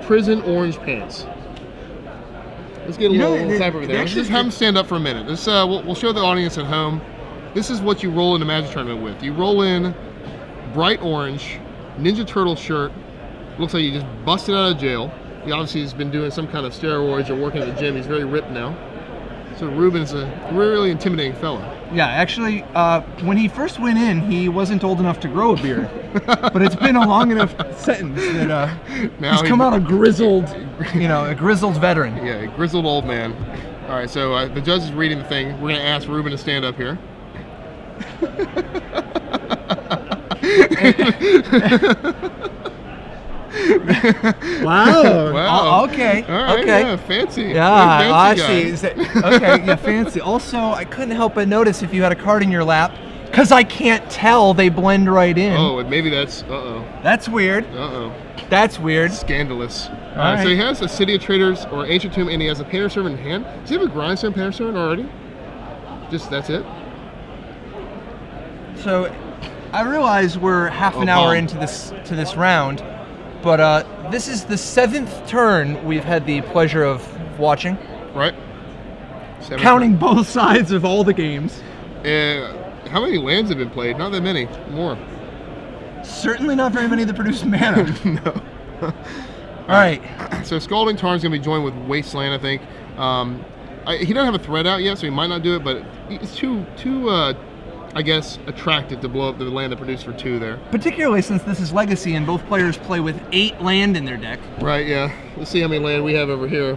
prison orange pants. Let's get a little tap over there. Let's just have them stand up for a minute. This we'll show the audience at home. This is what you roll in a Magic tournament with. You roll in bright orange Ninja Turtle shirt. Looks like you just busted out of jail. He obviously has been doing some kind of steroids or working at the gym. He's very ripped now. So Reuben's a really intimidating fella. Yeah, actually, when he first went in, he wasn't old enough to grow a beard. But it's been a long enough sentence that he's come out a grizzled, a grizzled veteran. Yeah, a grizzled old man. All right, so the judge is reading the thing. We're going to ask Reuben to stand up here. Wow. Okay. All right, okay. Yeah, fancy. Yeah, Fancy I see. Okay, yeah, fancy. Also, I couldn't help but notice if you had a card in your lap, because I can't tell, they blend right in. Oh, maybe that's, That's weird. That's weird. Scandalous. All right. So he has a City of Traders or Ancient Tomb, and he has a Painter Servant in hand. Does he have a Grindstone Painter Servant already? Just, that's it? So, I realize we're half an hour into this round, but this is the 7th turn we've had the pleasure of watching. Right. Counting both sides of all the games. How many lands have been played? Not that many. More. Certainly not very many that produce mana. No. All right. So Scalding Tarn's going to be joined with Wasteland, I think. He doesn't have a threat out yet, so he might not do it, but it's too I guess, attractive to blow up the land that produced for 2 there. Particularly since this is Legacy and both players play with 8 land in their deck. Right, yeah. Let's see how many land we have over here.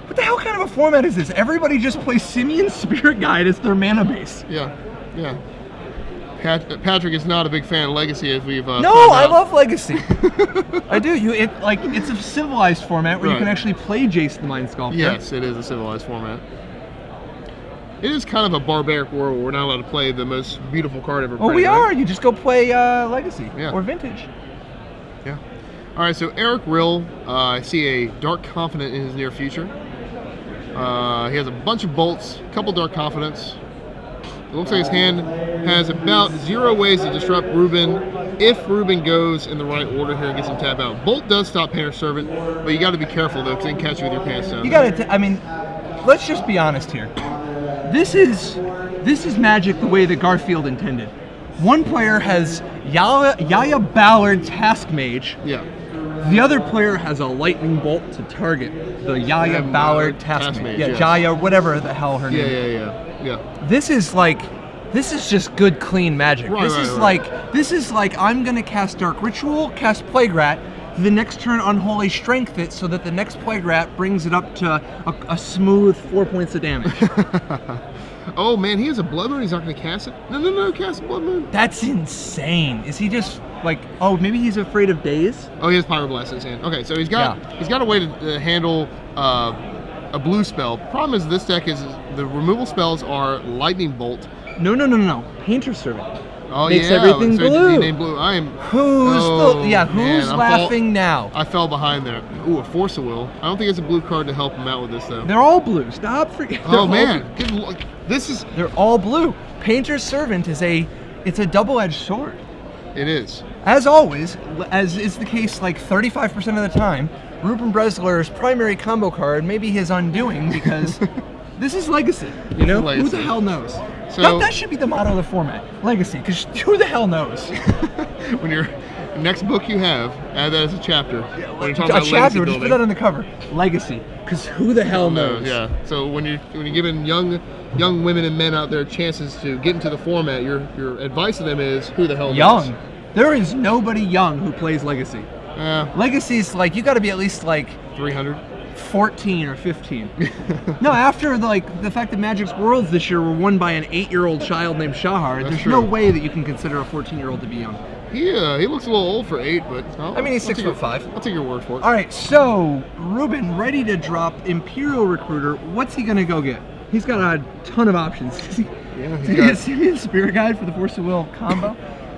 What the hell kind of a format is this? Everybody just plays Simeon Spirit Guide as their mana base. Yeah. Patrick is not a big fan of Legacy, as we've No, I love Legacy. I do. It's a civilized format where you can actually play Jace the Mind Sculptor. Yes, it is a civilized format. It is kind of a barbaric world where we're not allowed to play the most beautiful card ever printed. Oh, we are. You just go play Legacy or Vintage. Yeah. All right, so Eric Rill, I see a Dark Confidant in his near future. He has a bunch of bolts, a couple Dark Confidants. It looks like his hand has about 0 ways to disrupt Reuben if Reuben goes in the right order here and gets him tapped out. Bolt does stop Painter Servant, but you got to be careful though, because they can catch you with your pants down. You got to. I mean, let's just be honest here. This is Magic the way that Garfield intended. One player has Yaya Ballard Task Mage. Yeah. The other player has a lightning bolt to target the Yaya Ballard Task Mage. Yeah, yes. Jaya, whatever the hell her name is. Yeah. This is just good, clean Magic. This is like I'm gonna cast Dark Ritual, cast Plague Rat. The next turn, Unholy Strength it so that the next Plague Rat brings it up to a smooth 4 points of damage. Oh man, he has a Blood Moon. He's not going to cast it. No, cast Blood Moon. That's insane. Is he just like? Oh, maybe he's afraid of Daze. Oh, he has Pyroblast in his hand. Okay, so he's got a way to handle a blue spell. Problem is, this deck is the removal spells are Lightning Bolt. No. Painter Servant. Oh, makes everything blue. Blue. Who's laughing now? I fell behind there. Ooh, a Force of Will. I don't think it's a blue card to help him out with this though. They're all blue. Stop freaking. Oh man, They're all blue. Painter Servant it's a double-edged sword. It is. As always, as is the case like 35% of the time, Reuben Bresler's primary combo card may be his undoing because this is Legacy. You know, who the hell knows? So that should be the motto of the format, Legacy, because who the hell knows? When your next book you have, add that as a chapter. When you're talking a about chapter, legacy just put that on the cover. Legacy, because who the hell knows? Yeah. So when you're giving young women and men out there chances to get into the format, your advice to them is who the hell knows? Young. There is nobody young who plays Legacy. Legacy's like you got to be at least like 300. 14 or 15. No, after the fact that Magic's Worlds this year were won by an 8-year-old child named Shahar, there's no way that you can consider a 14-year-old to be young. He looks a little old for 8, but he's 6'5". I'll take your word for it. All right, so Reuben ready to drop Imperial Recruiter. What's he gonna go get? He's got a ton of options. Does he get Simeon Spirit Guide for the Force of Will combo?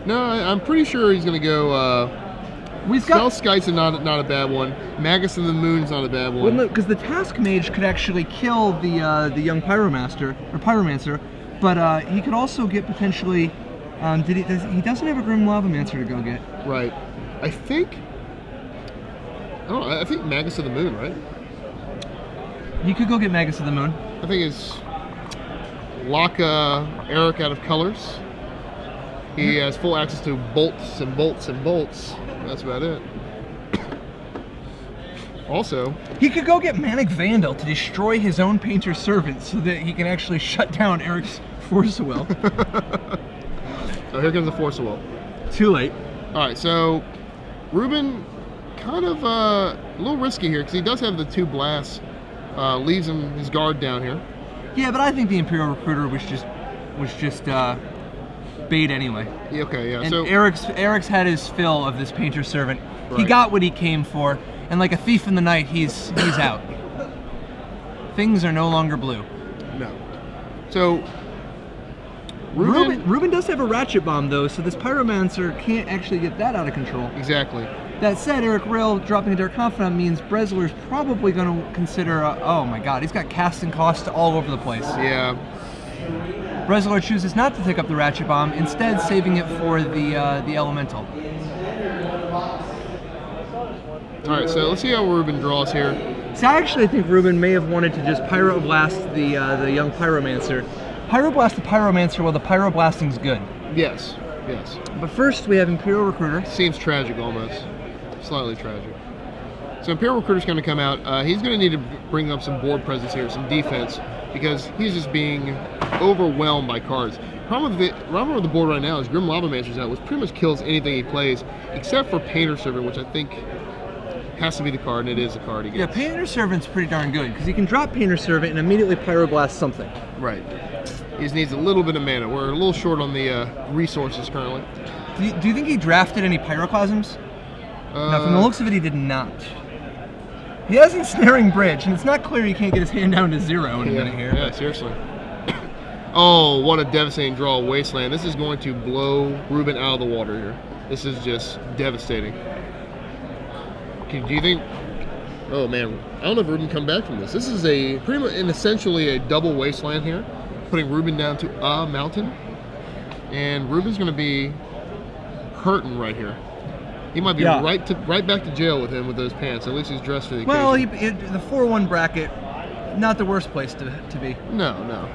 No, I'm pretty sure he's gonna go. Spell Sky's not a bad one. Magus of the Moon's not a bad one. Well, no, because the Task Mage could actually kill the young Pyromancer, but he could also get potentially. He doesn't have a Grim Lavamancer to go get. Right. I think Oh, I think Magus to the Moon, right? He could go get Magus to the Moon. I think it's lock Eric out of colors. He has full access to bolts and bolts and bolts. That's about it. Also, he could go get Manic Vandal to destroy his own Painter's Servant so that he can actually shut down Eric's Force of Will. So here comes the Force of Will. Too late. All right, so Reuben kind of a little risky here because he does have the 2 blasts. Leaves his guard down here. Yeah, but I think the Imperial Recruiter was just bait anyway. Yeah, okay, yeah. And so Eric's had his fill of this Painter's Servant. Right. He got what he came for, and like a thief in the night, he's out. Things are no longer blue. No. So Reuben does have a Ratchet Bomb though, so this Pyromancer can't actually get that out of control. Exactly. That said, Eric Rill dropping a Dark Confidant means Bresler's probably going to consider. Oh my God, he's got casting costs all over the place. Yeah. Bresler chooses not to take up the Ratchet Bomb, instead saving it for the Elemental. All right, so let's see how Reuben draws here. See, I actually think Reuben may have wanted to just Pyroblast the young Pyromancer. Pyroblast the Pyromancer while the Pyroblasting's good. Yes, yes. But first we have Imperial Recruiter. Seems tragic almost. Slightly tragic. So Imperial Recruiter's going to come out. He's going to need to bring up some board presence here, some defense, because he's just being overwhelmed by cards. Problem with the board right now is Grim Lavamancer's out, which pretty much kills anything he plays, except for Painter's Servant, which I think has to be the card, and it is the card he gets. Yeah, Painter's Servant's pretty darn good, because he can drop Painter's Servant and immediately Pyroblast something. Right. He just needs a little bit of mana. We're a little short on the resources currently. Do you think he drafted any Pyroclasms? No, from the looks of it, he did not. He has Ensnaring Bridge, and it's not clear he can't get his hand down to 0 in a minute here. Yeah, seriously. Oh, what a devastating draw, Wasteland. This is going to blow Reuben out of the water here. This is just devastating. Do you think... Oh, man. I don't know if Reuben come back from this. This is pretty much essentially a double Wasteland here, putting Reuben down to a mountain. And Reuben's going to be hurting right here. He might be right back to jail with him with those pants. At least he's dressed for the occasion. Well, the 4-1 bracket, not the worst place to be. No.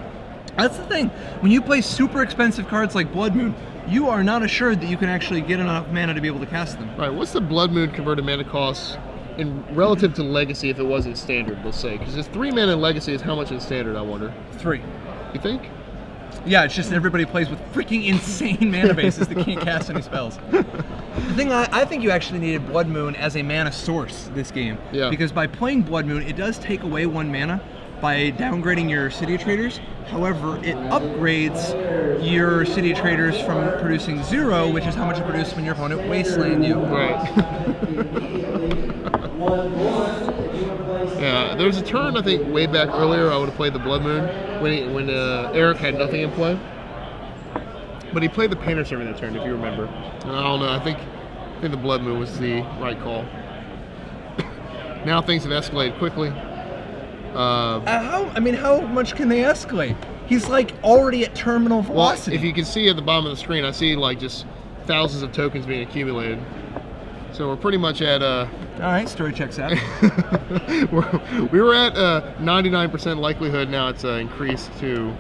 That's the thing. When you play super expensive cards like Blood Moon, you are not assured that you can actually get enough mana to be able to cast them. Right. What's the Blood Moon converted mana cost in relative to Legacy if it wasn't Standard, let's say? Because it's 3 mana in Legacy is how much in Standard, I wonder? 3. You think? Yeah, it's just that everybody plays with freaking insane mana bases that can't cast any spells. The thing, I think you actually needed Blood Moon as a mana source this game. Yeah. Because by playing Blood Moon, it does take away 1 mana by downgrading your City of Traders. However, it upgrades your City of Traders from producing 0, which is how much it produces when your opponent wasteland you. Right. Yeah, there was a turn, I think, way back earlier I would have played the Blood Moon when Eric had nothing in play. But he played the Painter's Servant that turn, if you remember. And I don't know, I think the Blood Moon was the right call. Now things have escalated quickly. How much can they escalate? He's like already at terminal velocity. Well, if you can see at the bottom of the screen, I see like just thousands of tokens being accumulated. So we're pretty much at all right, story checks out. we were at 99% likelihood. Now it's increased to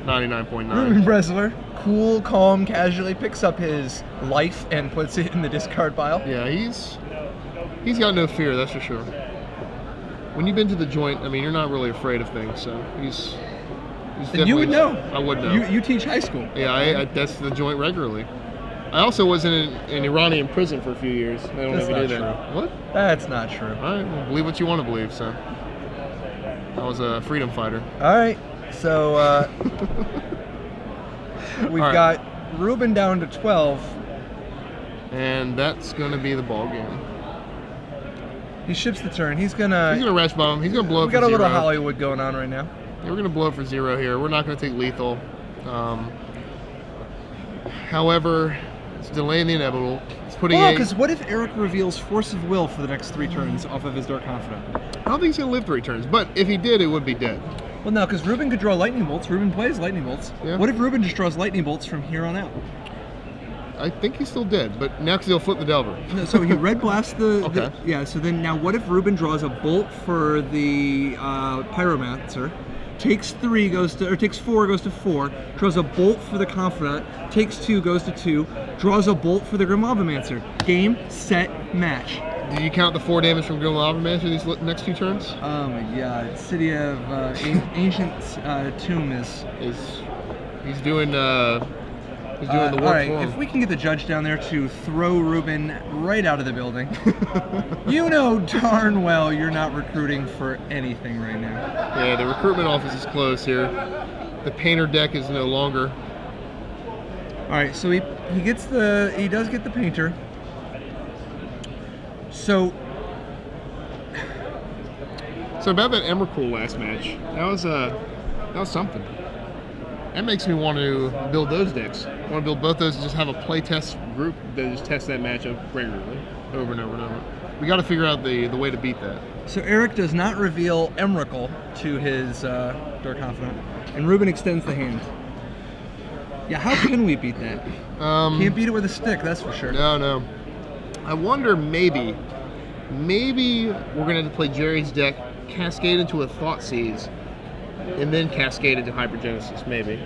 99.9. Reuben Bresler, cool, calm, casually picks up his life and puts it in the discard pile. Yeah, he's got no fear, that's for sure. When you've been to the joint, I mean, you're not really afraid of things. So he's and you would know. I would know. You teach high school. Yeah, that's the joint regularly. I also was in an Iranian prison for a few years. I don't even do that. True. What? That's not true. All right, well, believe what you want to believe, son. I was a freedom fighter. All right, so we've got Reuben down to 12. And that's going to be the ball game. He ships the turn. He's gonna Ratchet Bomb. He's gonna blow up for 0. We got a little Hollywood going on right now. Yeah, we're gonna blow up for 0 here. We're not gonna take lethal. However, it's delaying the inevitable. It's putting. Well, because what if Eric reveals Force of Will for the next 3 turns off of his Dark Confidant? I don't think he's gonna live 3 turns, but if he did, it would be dead. Well, no, because Reuben could draw Lightning Bolts. Reuben plays Lightning Bolts. Yeah. What if Reuben just draws Lightning Bolts from here on out? I think he's still dead, but now because he'll flip the Delver. No, so he red blasts the, Okay. yeah. So then now, what if Reuben draws a bolt for the Pyromancer, takes 3, takes 4, goes to 4, draws a bolt for the Confidant, takes 2, goes to 2, draws a bolt for the Grimavomancer. Game, set, match. Did you count the 4 damage from Grimavomancer these next 2 turns? Oh my God! City of Ancient Tomb is. He's doing the work All right, for him. if we can get the judge down there to throw Reuben right out of the building, you know darn well you're not recruiting for anything right now. Yeah, the recruitment office is closed here. The painter deck is no longer. All right, so he does get the painter. So about that Emrakul last match, that was something. That makes me want to build those decks. I want to build both those and just have a playtest group that just test that matchup regularly, over and over and over. We got to figure out the way to beat that. So Eric does not reveal Emrakul to his Dark Confidant, and Reuben extends the hand. Yeah, how can we beat that? Can't beat it with a stick, that's for sure. No. I wonder maybe we're going to have to play Jerry's deck, cascade into a Thoughtseize, and then cascade into Hypergenesis, maybe.